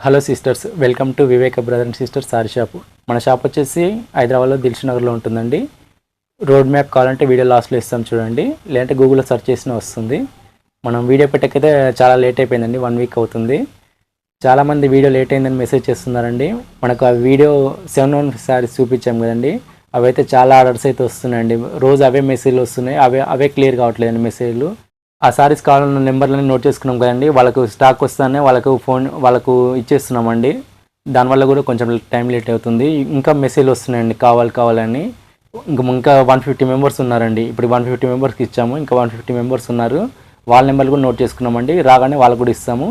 Hello sisters, welcome to Viveka brother and sisters sari shop. మన shop వచ్చేసి హైదరాబాద్లో దిల్సుఖ్నగర్లో ఉంటుందండి. రోడ్ మ్యాప్ కావాలంటే వీడియో లాస్ట్లో ఇస్తాం చూడండి, లేదంటే గూగుల్లో సెర్చ్ చేసినా వస్తుంది. మనం వీడియో పెట్టకైతే చాలా లేట్ అయిపోయిందండి, 1 వీక్ అవుతుంది. చాలామంది వీడియో లేట్ అయిందని మెసేజ్ చేస్తున్నారండి. మనకు ఆ వీడియో 7 శారీస్ చూపించాం కదండి, అవైతే చాలా ఆర్డర్స్ అయితే వస్తున్నాయండి. రోజు అవే మెసేజ్లు వస్తున్నాయి, అవే క్లియర్ కావట్లేదండి మెసేజ్లు. ఆ సారీస్ కావాలన్న నెంబర్లని నోట్ చేసుకున్నాం కదండి, వాళ్ళకు స్టాక్ వస్తానే వాళ్ళకు ఇచ్చేస్తున్నామండి. దానివల్ల కూడా కొంచెం టైం లేట్ అవుతుంది. ఇంకా మెసేజ్లు వస్తున్నాయండి కావాలని. ఇంకా 150 మెంబర్స్ ఉన్నారండి. ఇప్పుడు 150 మెంబర్స్కి ఇచ్చాము, ఇంకా 150 మెంబర్స్ ఉన్నారు. వాళ్ళ నెంబర్లు కూడా నోట్ చేసుకున్నామండి. రాగానే వాళ్ళకు కూడా ఇస్తాము.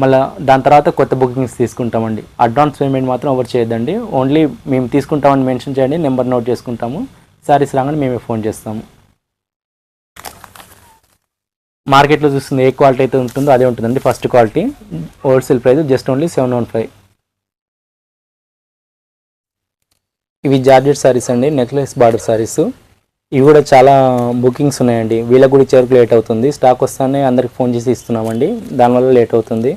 మళ్ళీ దాని తర్వాత కొత్త బుకింగ్స్ తీసుకుంటామండి. అడ్వాన్స్ పేమెంట్ మాత్రం ఎవరు చేయొద్దండి. ఓన్లీ మేము తీసుకుంటామని మెన్షన్ చేయండి, నెంబర్ నోట్ చేసుకుంటాము. సారీస్ రాగానే మేమే ఫోన్ చేస్తాము. మార్కెట్లో చూస్తుంది ఏ క్వాలిటీ అయితే ఉంటుందో అదే ఉంటుందండి. First quality, wholesale price just only 715. ఇవి జార్జెట్ సారీస్ అండి, నెక్లెస్ బార్డర్ సారీస్. ఇవి కూడా చాలా బుకింగ్స్ ఉన్నాయండి. వీళ్ళకి కూడా చేరుకు లేట్ అవుతుంది. స్టాక్ వస్తానే అందరికి ఫోన్ చేసి ఇస్తున్నామండి, దానివల్ల లేట్ అవుతుంది.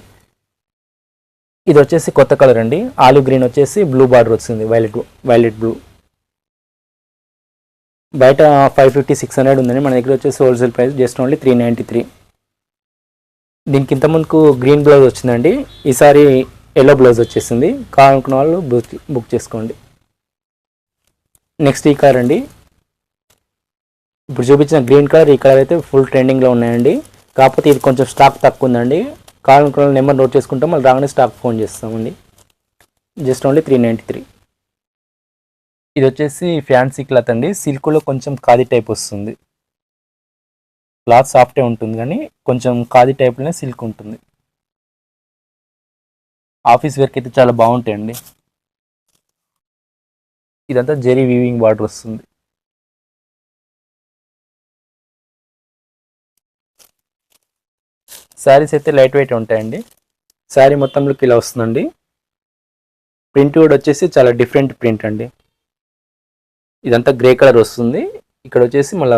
ఇది వచ్చేసి కొత్త కలర్ అండి, ఆలివ్ గ్రీన్ వచ్చేసి బ్లూ బార్డర్ వచ్చింది, వైలెట్ బ్లూ. బయట 550-600 ఉందండి, మన దగ్గర వచ్చేసి హోల్సేల్ ప్రైస్ జస్ట్ ఓన్లీ 393. దీనికి ఇంత ముందుకు గ్రీన్ బ్లౌజ్ వచ్చిందండి, ఈసారి ఎల్లో బ్లౌజ్ వచ్చేసింది. కావాలనుకున్న వాళ్ళు బుక్ చేసుకోండి. నెక్స్ట్ ఈ కలర్ అండి, ఇప్పుడు చూపించిన గ్రీన్ కలర్, ఈ కలర్ అయితే ఫుల్ ట్రెండింగ్లో ఉన్నాయండి. కాకపోతే ఇది కొంచెం స్టాక్ తక్కువ ఉందండి. కావాలనుకున్న నెంబర్ నోట్ చేసుకుంటాం, మళ్ళీ రాగానే స్టాక్ ఫోన్ చేస్తామండి. Just only 393. ఇది వచ్చేసి ఫ్యాన్సీ క్లాత్ అండి, సిల్క్లో కొంచెం ఖాదీ టైప్ వస్తుంది. క్లాత్ సాఫ్టే ఉంటుంది కానీ కొంచెం ఖాదీ టైప్లోనే సిల్క్ ఉంటుంది. ఆఫీస్ వేర్కి అయితే చాలా బాగుంటాయండి. ఇదంతా జెరీ వీవింగ్ బార్డర్ వస్తుంది. శారీస్ అయితే లైట్ వెయిట్ ఉంటాయండి. శారీ మొత్తంలోకి ఇలా వస్తుందండి. ప్రింట్ కూడా వచ్చేసి చాలా డిఫరెంట్ ప్రింట్ అండి. ఇదంతా గ్రే కలర్ వస్తుంది. ఇక్కడ వచ్చేసి మళ్ళీ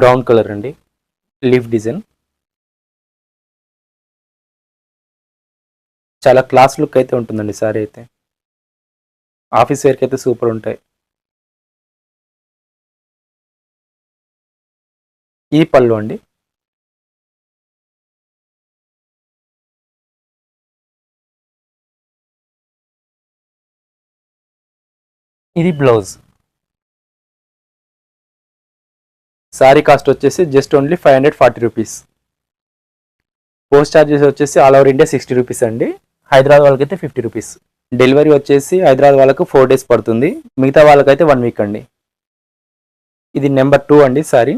బ్రౌన్ కలర్ అండి, లీఫ్ డిజైన్. చాలా క్లాస్ లుక్ అయితే ఉంటుందండి శారీ అయితే. ఆఫీస్ వేర్కి అయితే సూపర్ ఉంటాయి. ఈ పళ్ళు అండి, ఇది బ్లౌజ్. శారీ కాస్ట్ వచ్చేసి just only 540 rupees. Post charges వచ్చేసి ఆల్ ఓవర్ ఇండియా 60 రూపీస్ అండి. హైదరాబాద్ వాళ్ళకైతే 50 రూపీస్. డెలివరీ వచ్చేసి హైదరాబాద్ వాళ్ళకు 4 days పడుతుంది, మిగతా వాళ్ళకైతే 1 వీక్ అండి. ఇది నెంబర్ 2 అండి సారీ.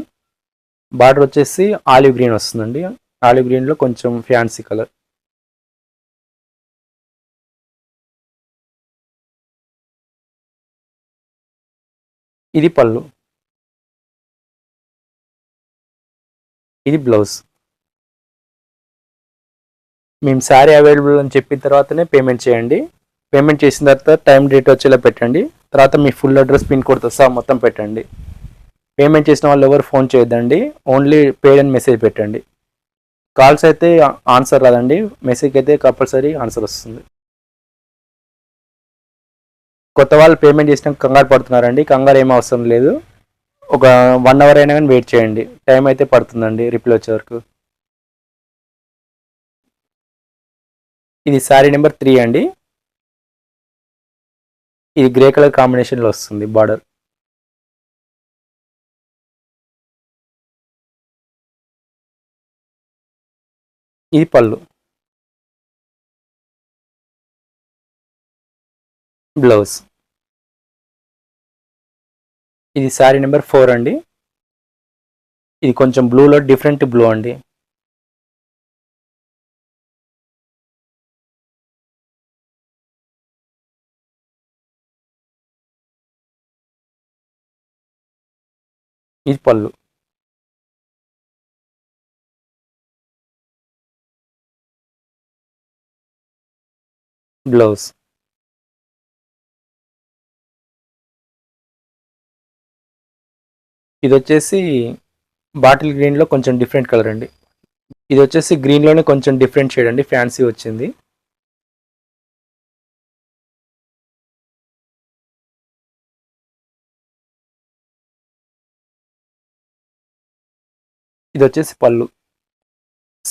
బార్డర్ వచ్చేసి ఆలివ్ గ్రీన్ వస్తుందండి, ఆలివ్ గ్రీన్లో కొంచెం ఫ్యాన్సీ కలర్. ఇది పళ్ళు, ఇది బ్లౌజ్. మేము శారీ అవైలబుల్ అని చెప్పిన తర్వాతనే పేమెంట్ చేయండి. పేమెంట్ చేసిన తర్వాత టైం డేట్ వచ్చేలా పెట్టండి. తర్వాత మీ ఫుల్ అడ్రస్, పిన్ కోడ్తో సహా మొత్తం పెట్టండి. పేమెంట్ చేసిన వాళ్ళు ఎవరు ఫోన్ చేయొద్దండి, ఓన్లీ పేడ్ అని మెసేజ్ పెట్టండి. కాల్స్ అయితే ఆన్సర్ రాదండి, మెసేజ్ అయితే కంపల్సరీ ఆన్సర్ వస్తుంది. కొత్త వాళ్ళు పేమెంట్ చేసినాక కంగారు పడుతున్నారండి, కంగారు ఏం అవసరం లేదు. ఒక 1 hour అయినా కానీ వెయిట్ చేయండి, టైం అయితే పడుతుందండి రిప్లై వచ్చే వరకు. ఇది శారీ నెంబర్ 3 అండి. ఇది గ్రే కలర్ కాంబినేషన్లో వస్తుంది బార్డర్. ఇది పళ్ళు, బ్లౌజ్. ఇది శారీ నెంబర్ 4 అండి. ఇది కొంచెం బ్లూలో డిఫరెంట్ బ్లూ అండి. ఇది పళ్ళు, బ్లౌజ్. ఇది వచ్చేసి బాటిల్ గ్రీన్లో కొంచెం డిఫరెంట్ కలర్ అండి. ఇది వచ్చేసి గ్రీన్లోనే కొంచెం డిఫరెంట్ షేడ్ అండి, ఫ్యాన్సీ వచ్చింది. ఇది వచ్చేసి పళ్ళు.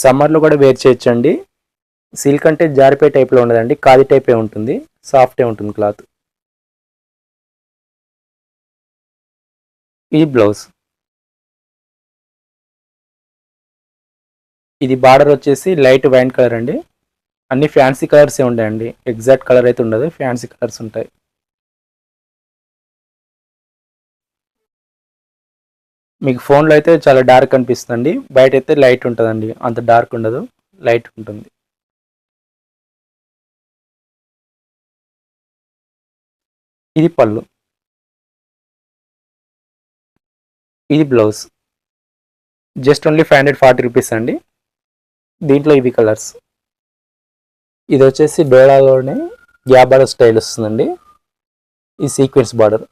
సమ్మర్లో కూడా వేర్ చేయొచ్చండి. సిల్క్ అంటే జారిపోయే టైప్లో ఉండదండి, ఖాదీ టైపే ఉంటుంది, సాఫ్టే ఉంటుంది క్లాత్. ఇది బ్లౌజ్. ఇది బార్డర్ వచ్చేసి లైట్ వైన్ కలర్ అండి. అన్ని ఫ్యాన్సీ కలర్సే ఉంటాయండి, ఎగ్జాక్ట్ కలర్ అయితే ఉండదు, ఫ్యాన్సీ కలర్స్ ఉంటాయి. మీకు ఫోన్లో అయితే చాలా డార్క్ అనిపిస్తుందండి, బయట అయితే లైట్ ఉంటుందండి, అంత డార్క్ ఉండదు, లైట్ ఉంటుంది. ఇది పళ్ళు. ఇది బ్లౌజ్. జస్ట్ ఓన్లీ 540 రూపీస్ అండి. దీంట్లో ఇవి కలర్స్. ఇది వచ్చేసి డోలాలోనే గ్యాప్ బార్డర్ స్టైల్ వస్తుందండి. ఈ సీక్వెన్స్ బార్డర్,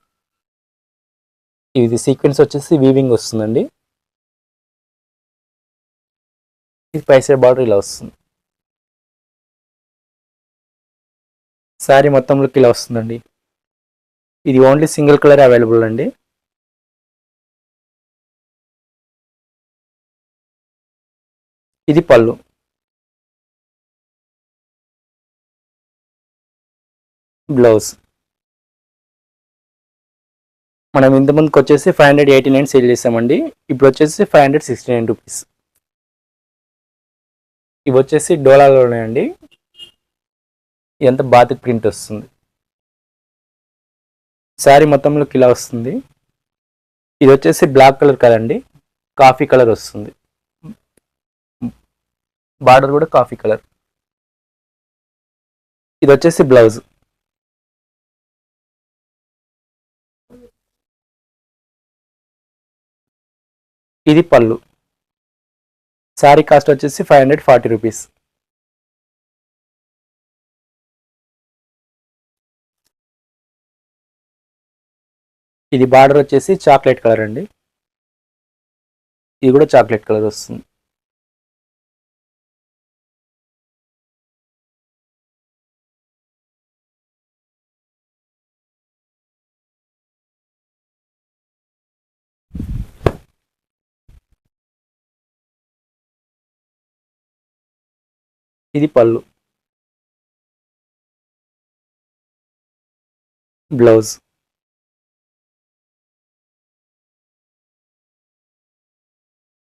ఇది సీక్వెన్స్ వచ్చేసి వీవింగ్ వస్తుందండి. ఇది పై సైడ్ బార్డర్ ఇలా వస్తుంది. శారీ మొత్తంలోకి ఇలా వస్తుందండి. ఇది ఓన్లీ సింగిల్ కలర్ అవైలబుల్ అండి. ఇది పళ్ళు. బ్లౌజ్. మనం ఇంతకుముందుకు వచ్చేసి 589 సేల్ చేసామండి, ఇప్పుడు వచ్చేసి 569 రూపీస్. ఇవి వచ్చేసి డోలాలోనే అండి, ఎంత బాతిక్ ప్రింట్ వస్తుంది. శారీ మొత్తంలోకి ఇలా వస్తుంది. ఇది వచ్చేసి బ్లాక్ కలర్ కదండి, కాఫీ కలర్ వస్తుంది. బార్డర్ కూడా కాఫీ కలర్. ఇది వచ్చేసి బ్లౌజ్. ఇది పళ్ళు. శారీ కాస్ట్ వచ్చేసి 540 రూపీస్. ఇది బార్డర్ వచ్చేసి చాక్లెట్ కలర్ అండి, ఇది కూడా చాక్లెట్ కలర్ వస్తుంది. ఇది పళ్ళు. బ్లౌజ్.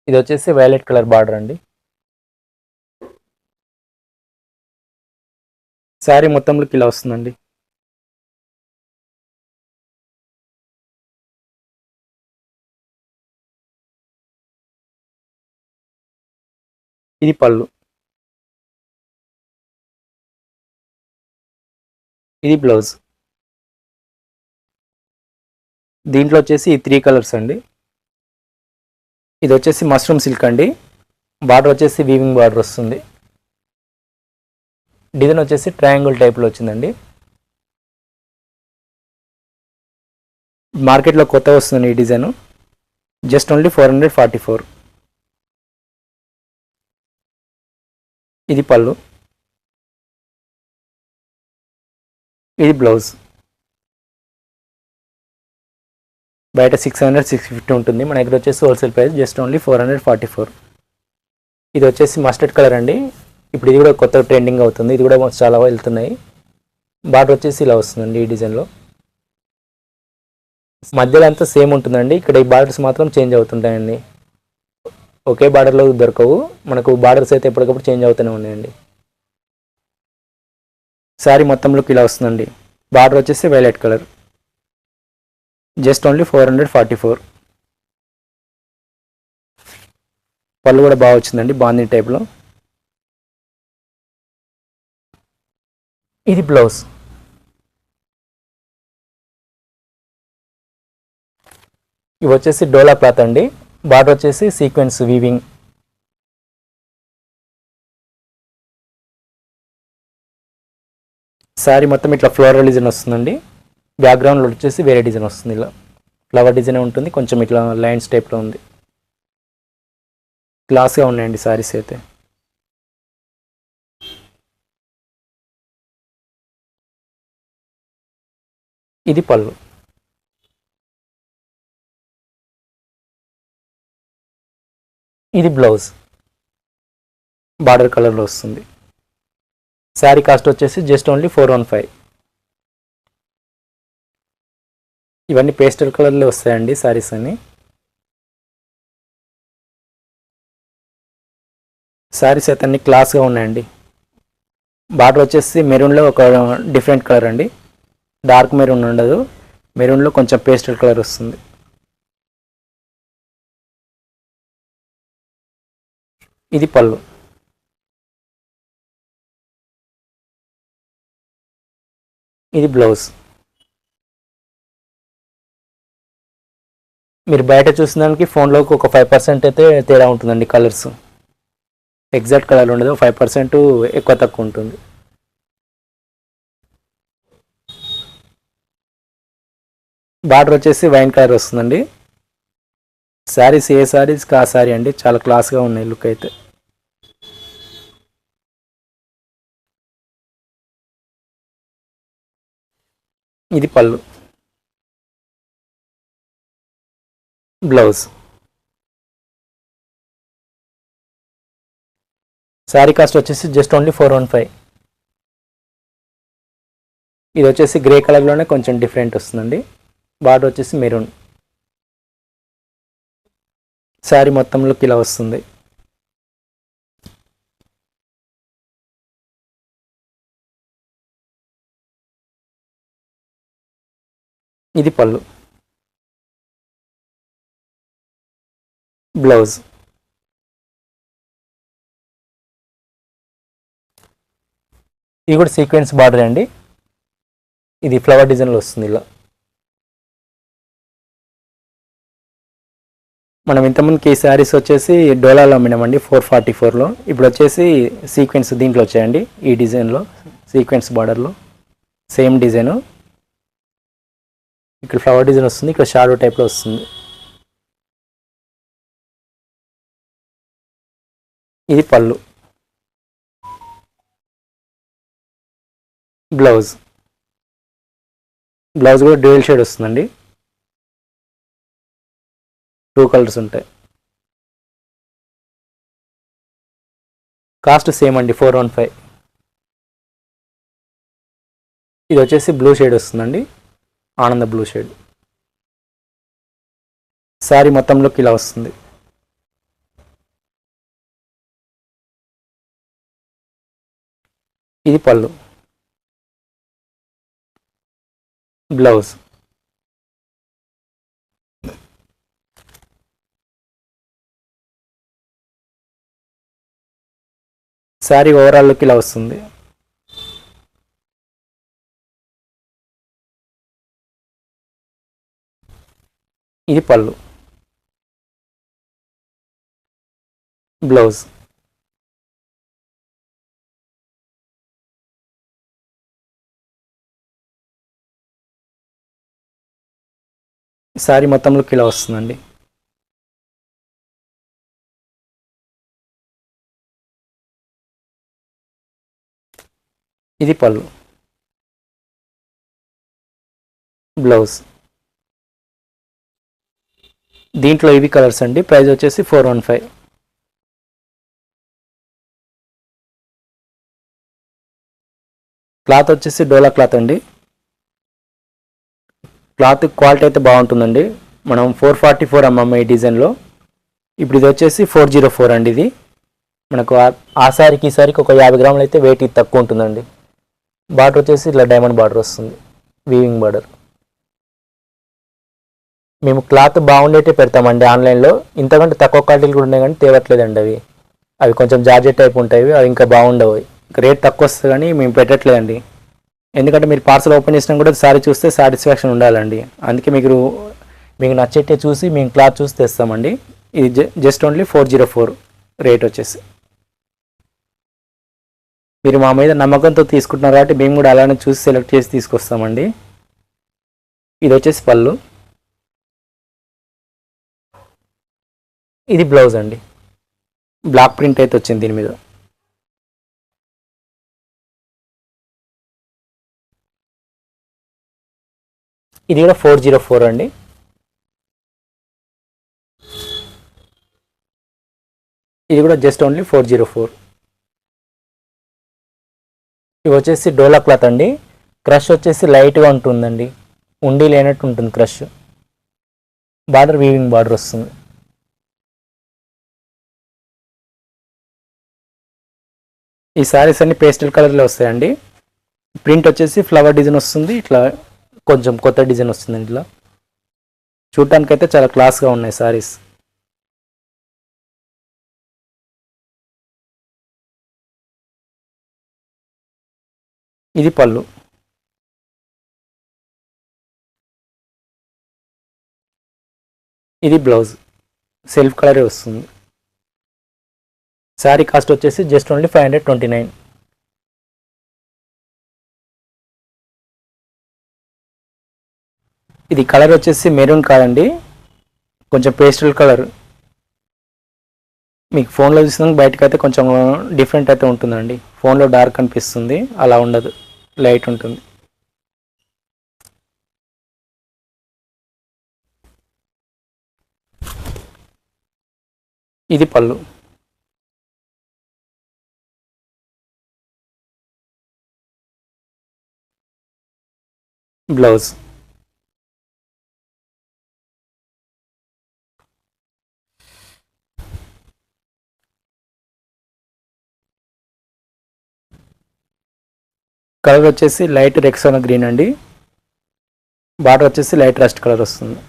ఇది వచ్చేసి వైలెట్ కలర్ బార్డర్ అండి. శారీ మొత్తంలోకి ఇలా వస్తుందండి. ఇది పళ్ళు. ఇది బ్లౌజ్. దీంట్లో వచ్చేసి ఈ 3 కలర్స్ అండి. ఇది వచ్చేసి మష్రూమ్ సిల్క్ అండి, బార్డర్ వచ్చేసి వీవింగ్ బార్డర్ వస్తుంది. డిజైన్ వచ్చేసి ట్రయాంగిల్ టైప్లో వచ్చిందండి. మార్కెట్లో కొత్త వస్తుంది ఈ డిజైన్, జస్ట్ ఓన్లీ 444. ఇది పళ్ళు. ఇది బ్లౌజ్. బయట 600-650 ఉంటుంది, మన దగ్గర వచ్చేసి హోల్సేల్ ప్రైస్ జస్ట్ ఓన్లీ 444. ఇది వచ్చేసి మస్టర్డ్ కలర్ అండి, ఇప్పుడు ఇది కూడా కొత్త ట్రెండింగ్ అవుతుంది, ఇది కూడా చాలా వెళ్తున్నాయి. బార్డర్ వచ్చేసి ఇలా వస్తుందండి ఈ డిజైన్లో. మధ్యలో అంతా సేమ్ ఉంటుందండి, ఇక్కడ ఈ బార్డర్స్ మాత్రం చేంజ్ అవుతుంటాయండి, ఒకే బార్డర్లో దొరకవు మనకు, బార్డర్స్ అయితే ఎప్పటికప్పుడు చేంజ్ అవుతూనే ఉన్నాయండి. శారీ మొత్తంలోకి ఇలా వస్తుందండి, బార్డర్ వచ్చేసి వైలెట్ కలర్, జస్ట్ ఓన్లీ 444. పళ్ళు కూడా బాగా వచ్చిందండి, బాందీ టైప్లో. ఇది బ్లౌజ్. ఇవి వచ్చేసి డోలా క్లాత్ అండి, బార్డర్ వచ్చేసి సీక్వెన్స్ వీవింగ్. శారీ మొత్తం ఇట్లా ఫ్లోరల్ డిజైన్ వస్తుందండి, బ్యాక్గ్రౌండ్లో వచ్చేసి వేరే డిజైన్ వస్తుంది, ఇలా ఫ్లవర్ డిజైన్ ఉంటుంది, కొంచెం ఇట్లా లైన్స్ టైప్లో ఉంది. క్లాస్గా ఉన్నాయండి శారీస్ అయితే. ఇది పళ్ళు. ఇది బ్లౌజ్ బార్డర్ కలర్లో వస్తుంది. శారీ కాస్ట్ వచ్చేసి జస్ట్ ఓన్లీ 415. ఇవన్నీ పేస్టల్ కలర్లో వస్తాయండి శారీస్ అన్ని. శారీస్ అయితే అన్ని క్లాస్గా ఉన్నాయండి. బార్డర్ వచ్చేసి మెరూన్లో ఒక డిఫరెంట్ కలర్ అండి, డార్క్ మెరూన్ ఉండదు, మెరూన్లో కొంచెం పేస్టల్ కలర్ వస్తుంది. ఇది పళ్ళు. ఇది బ్లౌజ్. మీరు బయట చూసిన దానికి ఫోన్లోకి ఒక 5% అయితే తేడా ఉంటుందండి. కలర్స్ ఎగ్జాక్ట్ కలర్ ఉండదు, 5% ఎక్కువ తక్కువ ఉంటుంది. బార్డర్ వచ్చేసి వైన్ కలర్ వస్తుందండి. శారీస్ ఏ శారీస్కి ఆ శారీ అండి, చాలా క్లాస్గా ఉన్నాయి లుక్ అయితే. ఇది పళ్ళు. బ్లౌజ్. శారీ కాస్ట్ వచ్చేసి జస్ట్ ఓన్లీ 415. ఇది వచ్చేసి గ్రే కలర్లోనే కొంచెం డిఫరెంట్ వస్తుందండి. బార్డర్ వచ్చేసి మెరూన్. శారీ మొత్తంలోకి ఇలా వస్తుంది. ఇది పళ్ళు. బ్లౌజ్. ఇది కూడా సీక్వెన్స్ బార్డర్ అండి. ఇది ఫ్లవర్ డిజైన్లో వస్తుంది ఇలా. మనం ఇంతకుముందుకి ఈ శారీస్ వచ్చేసి డోలాలో అమ్మినామండి 444లో. ఇప్పుడు వచ్చేసి సీక్వెన్స్ దీంట్లో వచ్చాయండి, ఈ డిజైన్లో సీక్వెన్స్ బార్డర్లో సేమ్ డిజైను. ఇక్కడ ఫ్లవర్ డిజైన్ వస్తుంది, ఇక్కడ షాడో టైప్లో వస్తుంది. ఇది పళ్ళు. బ్లౌజ్. బ్లౌజ్ కూడా డ్యూయల్ షేడ్ వస్తుందండి, 2 కలర్స్ ఉంటాయి. కాస్ట్ సేమ్ అండి 415. ఇది వచ్చేసి బ్లూ షేడ్ వస్తుందండి, ఆనంద బ్లూ షేడ్. శారీ మొత్తంలోకి ఇలా వస్తుంది. ఇది పళ్ళు. బ్లౌజ్. శారీ ఓవరాల్ లుక్ ఇలా వస్తుంది. ఇది పళ్ళు. బ్లౌజ్. శారీ మొత్తంలోకి ఇలా వస్తుందండి. ఇది పళ్ళు. బ్లౌజ్. దీంట్లో ఇవి కలర్స్ అండి. ప్రైస్ వచ్చేసి 415. క్లాత్ వచ్చేసి డోలా క్లాత్ అండి. క్లాత్ క్వాలిటీ అయితే బాగుంటుందండి. మనం 444 అమ్మాము ఈ డిజైన్లో. ఇప్పుడు ఇది వచ్చేసి 404 అండి. ఇది మనకు ఆ శారీకి ఈ శారీకి ఒక 50 గ్రాములు అయితే వెయిట్ తక్కువ ఉంటుందండి. బార్డర్ వచ్చేసి ఇట్లా డైమండ్ బార్డర్ వస్తుంది, వీవింగ్ బార్డర్. మేము క్లాత్ బాగుండేటే పెడతామండి ఆన్లైన్లో. ఇంతకంటే తక్కువ క్వాలిటీలు కూడా ఉన్నాయి కానీ తేవట్లేదండి. అవి కొంచెం జార్జెట్ టైప్ ఉంటాయి, అవి ఇంకా బాగుండవు. రేట్ తక్కువ వస్తుంది కానీ మేము పెట్టట్లేదండి. ఎందుకంటే మీరు పార్సల్ ఓపెన్ చేసినా కూడా శారీ చూస్తే సాటిస్ఫాక్షన్ ఉండాలండి. అందుకే మీకు నచ్చేటే చూసి మేము క్లాత్ చూసి తెస్తామండి. ఇది జస్ట్ ఓన్లీ 404 రేట్ వచ్చేసి. మీరు మా మీద నమ్మకంతో తీసుకుంటున్నారు కాబట్టి మేము కూడా అలానే చూసి సెలెక్ట్ చేసి తీసుకొస్తామండి. ఇది వచ్చేసి పళ్ళు. ఇది బ్లౌజ్ అండి. బ్లాక్ ప్రింట్ అయితే వచ్చింది దీని మీద. ఇది కూడా 404 అండి. ఇది కూడా జస్ట్ ఓన్లీ 404. ఇవి వచ్చేసి డోలా క్లాత్ అండి. క్రష్ వచ్చేసి లైట్గా ఉంటుందండి, ఉండి లేనట్టు ఉంటుంది క్రష్. బార్డర్ వీవింగ్ బార్డర్ వస్తుంది. ఈ శారీస్ అన్ని పేస్టల్ కలర్లో వస్తాయండి. ప్రింట్ వచ్చేసి ఫ్లవర్ డిజైన్ వస్తుంది, ఇట్లా కొంచెం కొత్త డిజైన్ వస్తుందండి. ఇట్లా చూడటానికైతే చాలా క్లాస్గా ఉన్నాయి శారీస్. ఇది పళ్ళు. ఇది బ్లౌజ్, సెల్ఫ్ కలరే వస్తుంది. శారీ కాస్ట్ వచ్చేసి జస్ట్ ఓన్లీ 529. ఇది కలర్ వచ్చేసి మెరూన్ కాదండి, కొంచెం పేస్టల్ కలర్. మీకు ఫోన్లో చూసినాక బయటకు అయితే కొంచెం డిఫరెంట్ అయితే ఉంటుందండి. ఫోన్లో డార్క్ అనిపిస్తుంది, అలా ఉండదు, లైట్ ఉంటుంది. ఇది పళ్ళు. బ్లౌజ్. కలర్ వచ్చేసి లైట్ రెక్సానా గ్రీన్ అండి. బార్డర్ వచ్చేసి లైట్ రస్ట్ కలర్ వస్తుంది.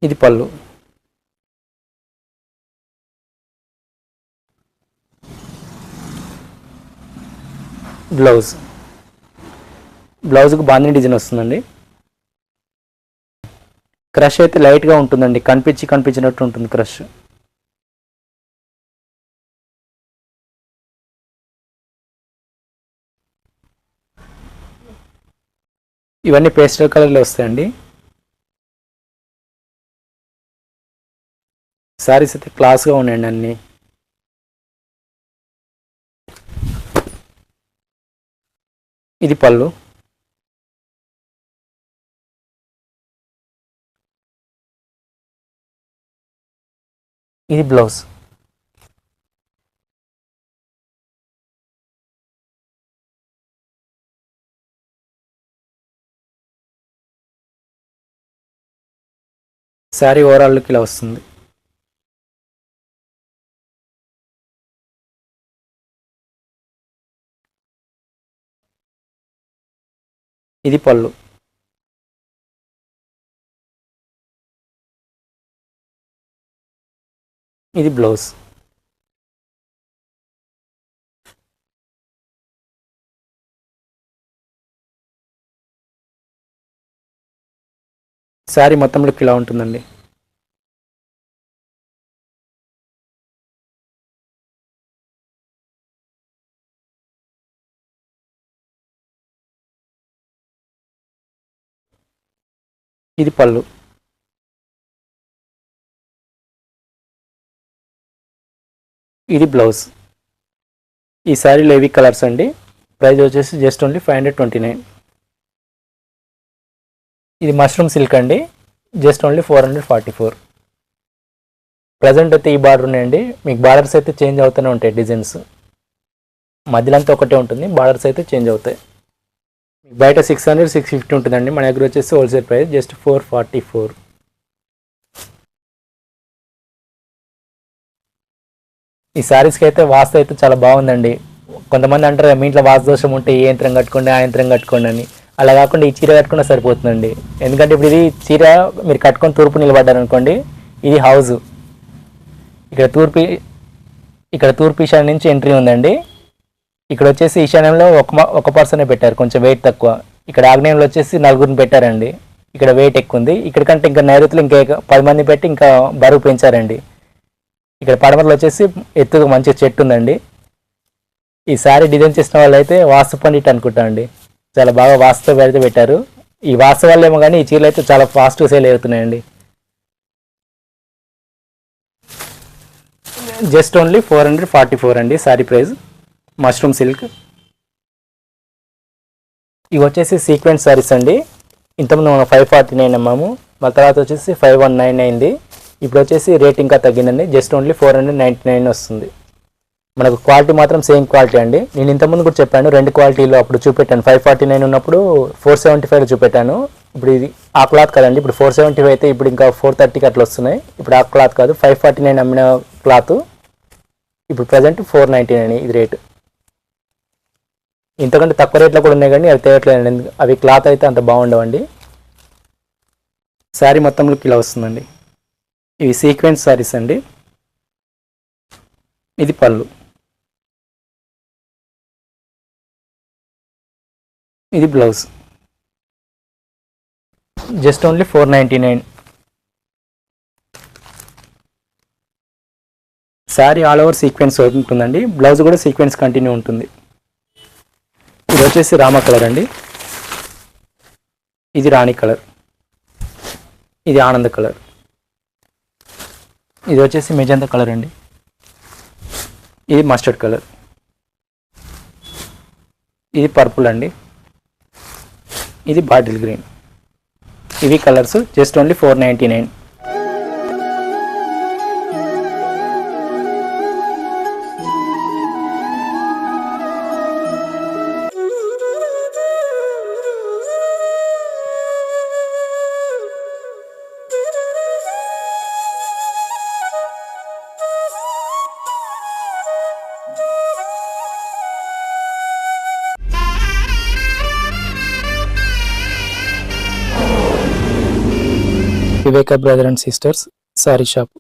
ఇది పళ్ళు. బ్లౌజ్. బ్లౌజ్కి బాందిని డిజైన్ వస్తుందండి. క్రష్ అయితే లైట్గా ఉంటుందండి, కనిపించినట్టు ఉంటుంది క్రష్. ఇవన్నీ పేస్టల్ కలర్లో వస్తాయండి. శారీస్ అయితే క్లాస్గా ఉన్నాయండి అన్నీ. ఇది పళ్ళు. ఇది బ్లౌజ్. శారీ ఓవరాల్ లుక్ ఇలా వస్తుంది. ఇది పళ్ళు. ఇది బ్లౌజ్. శారీ మొత్తం లుక్ ఇలా ఉంటుందండి. ఇది పళ్ళు. ఇది బ్లౌజ్. ఈ శారీలో ఏవి కలర్స్ అండి. ప్రైస్ వచ్చేసి జస్ట్ ఓన్లీ 529. ఇది మష్రూమ్ సిల్క్ అండి, జస్ట్ ఓన్లీ 444. ప్రజెంట్ అయితే ఈ బార్డర్ ఉన్నాయండి. మీకు బార్డర్స్ అయితే చేంజ్ అవుతూనే ఉంటాయి, డిజైన్స్ మధ్యలో అంతా ఒకటే ఉంటుంది, బార్డర్స్ అయితే చేంజ్ అవుతాయి. బయట 600 650 ఉంటుందండి, మన దగ్గర వచ్చేసి హోల్సేల్ ప్రైస్ జస్ట్ 444. ఈ శారీస్కి అయితే వాస్తు అయితే చాలా బాగుందండి. కొంతమంది అంటారు మీ ఇంట్లో వాస్తు దోషం ఉంటే ఏ యంత్రం కట్టుకోండి ఆ యంత్రం కట్టుకోండి అని. అలా కాకుండా ఈ చీర కట్టుకున్నా సరిపోతుందండి. ఎందుకంటే ఇప్పుడు ఇది చీర మీరు కట్టుకొని తూర్పు నిలబడ్డారు అనుకోండి, ఇది హౌస్. ఇక్కడ తూర్పు ఈశాన్యం నుంచి ఎంట్రీ ఉందండి. ఇక్కడ వచ్చేసి ఈశాన్యంలో ఒక పర్సనే పెట్టారు, కొంచెం వెయిట్ తక్కువ. ఇక్కడ ఆగ్నేయంలో వచ్చేసి 4 పెట్టారండి, ఇక్కడ వెయిట్ ఎక్కువ ఉంది. ఇక్కడికంటే ఇంకా నైరుతులు ఇంకా 10 మంది పెట్టి ఇంకా బరువు పెంచారండి. ఇక్కడ పడమరలో వచ్చేసి ఎత్తుగా మంచి చెట్టు ఉందండి. ఈ శారీ డిజైన్ చేసిన వాళ్ళు అయితే వాస్తు పండిట్ అనుకుంటా అండి, చాలా బాగా వాస్తు అయితే పెట్టారు. ఈ వాస్తు వల్ల ఏమో కానీ ఈ చీరలు అయితే చాలా ఫాస్ట్గా సేల్ అవుతున్నాయండి. జస్ట్ ఓన్లీ 444 అండి శారీ ప్రైస్, మష్రూమ్ సిల్క్. ఇవి వచ్చేసి సీక్వెన్స్ సారీస్ అండి. ఇంతకుముందు మనం 549 అమ్మాము, మళ్ళీ తర్వాత వచ్చేసి 5199 అయింది. ఇప్పుడు వచ్చేసి రేట్ ఇంకా తగ్గిందండి, జస్ట్ ఓన్లీ 499 వస్తుంది. మనకు క్వాలిటీ మాత్రం సేమ్ క్వాలిటీ అండి. నేను ఇంతకుముందు కూడా చెప్పాను, 2 క్వాలిటీలో అప్పుడు చూపెట్టాను. 549 ఉన్నప్పుడు 475 చూపెట్టాను. ఇప్పుడు ఇది ఆ క్లాత్ కదండి, ఇప్పుడు 475 అయితే ఇప్పుడు ఇంకా 430కి అట్లా వస్తున్నాయి. ఇప్పుడు ఆ క్లాత్ కాదు, 549 అమ్మిన క్లాత్ ఇప్పుడు ప్రజెంట్ 499 ఇది రేటు. ఇంతకంటే తక్కువ రేట్లో కూడా ఉన్నాయి కానీ అవి తేయట్లేదండి, అవి క్లాత్ అయితే అంత బాగుండవండి. శారీ మొత్తంలోకి ఇలా వస్తుందండి. ఇవి సీక్వెన్స్ శారీస్ అండి. ఇది పళ్ళు, ఇది blouse. Just only 499. Sari all over sequence ఉంటుందండి, బ్లౌజ్ కూడా సీక్వెన్స్ కంటిన్యూ ఉంటుంది. ఇది వచ్చేసి రామ కలర్ అండి, ఇది రాణి కలర్, ఇది ఆనంద్ కలర్, ఇది వచ్చేసి మెజంతా కలర్ అండి, ఇది మస్టర్డ్ కలర్, ఇది పర్పుల్ అండి, ఇది బాటిల్ గ్రీన్. ఇవి colours just only 499. Viveka brother and sisters sari shop.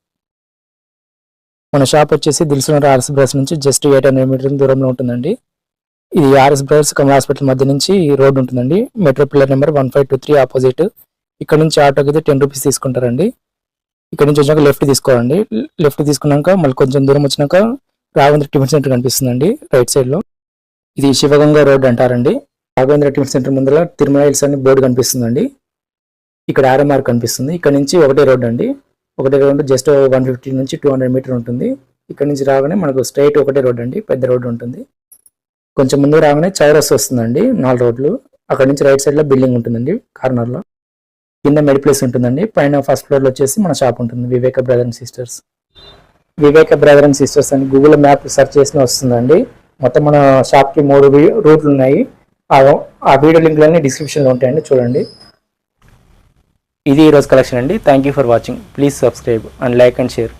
మన షాప్ వచ్చేసి దిల్సుఖ్నగర్ ఆర్ఎస్ బ్రదర్స్ నుంచి జస్ట్ 800 మీటర్ల దూరంలో ఉంటుందండి. ఇది ఆర్ఎస్ బ్రదర్స్ కమల్ హాస్పిటల్ మధ్య నుంచి రోడ్ ఉంటుందండి, మెట్రో పిల్లర్ నెంబర్ 1523 ఆపోజిట్. ఇక్కడ నుంచి ఆటోకి అయితే 10 రూపీస్ తీసుకుంటారండి. ఇక్కడ నుంచి వచ్చాక లెఫ్ట్ తీసుకోవాలండి. లెఫ్ట్ తీసుకున్నాక మళ్ళీ కొంచెం దూరం వచ్చినాక రాఘవేంద్ర టిఫిన్ సెంటర్ కనిపిస్తుందండి రైట్ సైడ్ లో. ఇది శివగంగా రోడ్ అంటారండి. రాఘవేంద్ర టిఫిన్ సెంటర్ ముందర తిరుమల హిల్స్ అని బోర్డు కనిపిస్తుందండి. ఇక్కడ ఆర్ఎంఆర్ కనిపిస్తుంది. ఇక్కడ నుంచి ఒకటే రోడ్ అండి, ఒకటే రోడ్ జస్ట్ 150 నుంచి 200 మీటర్ ఉంటుంది. ఇక్కడ నుంచి రాగానే మనకు స్ట్రైట్ ఒకటే రోడ్ అండి, పెద్ద రోడ్ ఉంటుంది. కొంచెం ముందు రాగానే చౌరస్ వస్తుందండి, 4 రోడ్లు. అక్కడ నుంచి రైట్ సైడ్ లో బిల్డింగ్ ఉంటుందండి, కార్నర్ లో. కింద మెడి ప్లేస్ ఉంటుందండి, పైన ఫస్ట్ ఫ్లోర్ లో వచ్చేసి మన షాప్ ఉంటుంది, Viveka brother and sisters. Viveka brother and sisters అని గూగుల్ మ్యాప్ సెర్చ్ చేసిన వస్తుందండి. మొత్తం మన షాప్ కి 3 రూట్లు ఉన్నాయి. ఆ వీడియో లింక్లన్నీ డిస్క్రిప్షన్ లో ఉంటాయండి, చూడండి. ఇది ఈరోజు కలెక్షన్ అండి. Thank you for watching. Please subscribe and like and share.